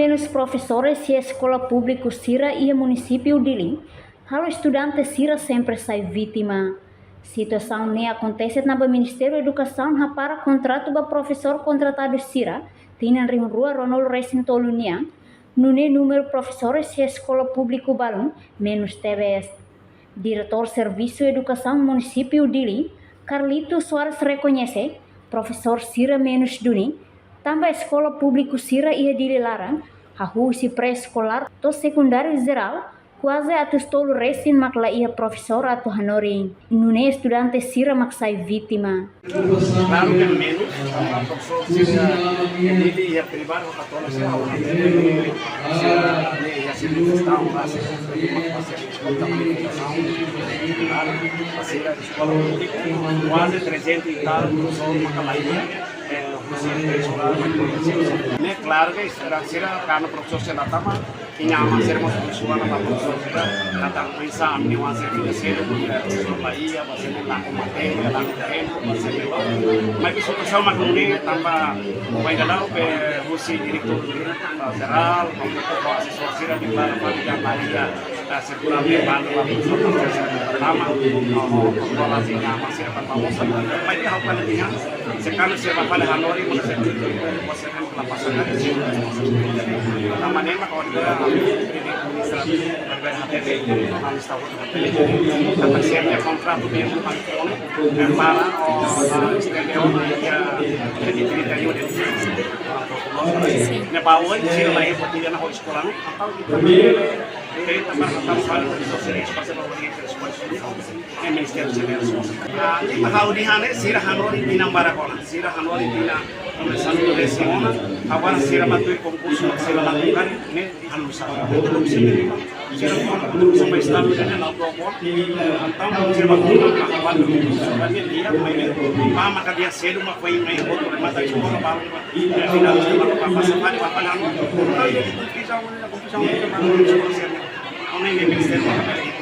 menos professores e a escola pública Sira e o município Dili, halo estudante Sira sempre sai vítima. Situação nem acontece na Ministério da Educação para contrato do professor contratado Sira, tinha em rua Ronald Racing Tolunia, no número professores e a escola pública Balum, menos TBS. Diretor Serviço de Educação Município Dili, Carlito Soares reconhece, professor Sira menos Duni, também a escola pública Sira e a Dili Lara, a rua pré-escolar do secundário geral, quase ato tolo recém makla ia professor ato hanori, nune estudante Sira maksai vítima. Claro que menos, professor Sira ele ia privar a toda a ia se manifestar uma classe de manifestação, a Sira escola pública, quase 300 e tal professores makalaia. Ini claro que será karena profesor saya datang tinha uma ser uma pessoa na professor datang pensar em uma ser financeira professor Bahia você lá com matéria lá com tempo você mas isso pessoal mas não é também ainda não que você diretor geral como assessor será de para a Maria seguramente para a professor pertama kalau sehingga masih akan bagus mas dia harus lihat sekarang siapa pada Hanoi masih kan lapasan di sini namanya kalau dia administrasi berbagai analis tahu tapi siapnya kontrak yang para exterior ya jadi ceritanya udah ne bawa sih lain buat dia nak sekolah atau kita tambah sekali sosial ekspresi yang Ministério da tahu di sana Sira Hanoi pinang barakona Sira Hanoi pinang começando a leciona agora Sira matui concurso Sira lakukan ini halusan belum Sira sama estado dan autobot atau Sira makukan kawan sebenarnya dia main maka dia cedo uma foi main outro mata escola baru final Sira pasang hari papalan bisa ini Ministério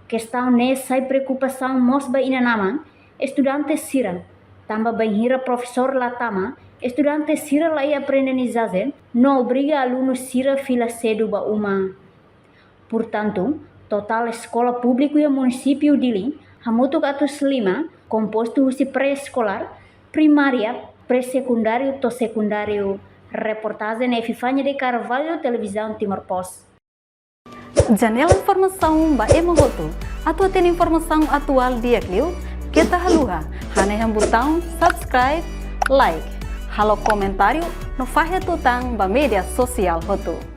Questão nessa preocupação mosba inanama, estudante Sira, também banhira professor Latama, estudante Sira lá aprendizagem, não obriga alunos Sira fila cedo ba uma. Portanto, total escola pública e município Dili, hamutuk atus 5, composto de pré-escolar, primária, pré-secundário to secundário. Reportagem Epifânia de Carvalho, Televisão Timor Post. Janela informação ba emogoto. Atua tem informação atual dia clio. Kita haluha. Hane botão subscribe, like. Halo comentário no fahe tutang ba media sosial hoto.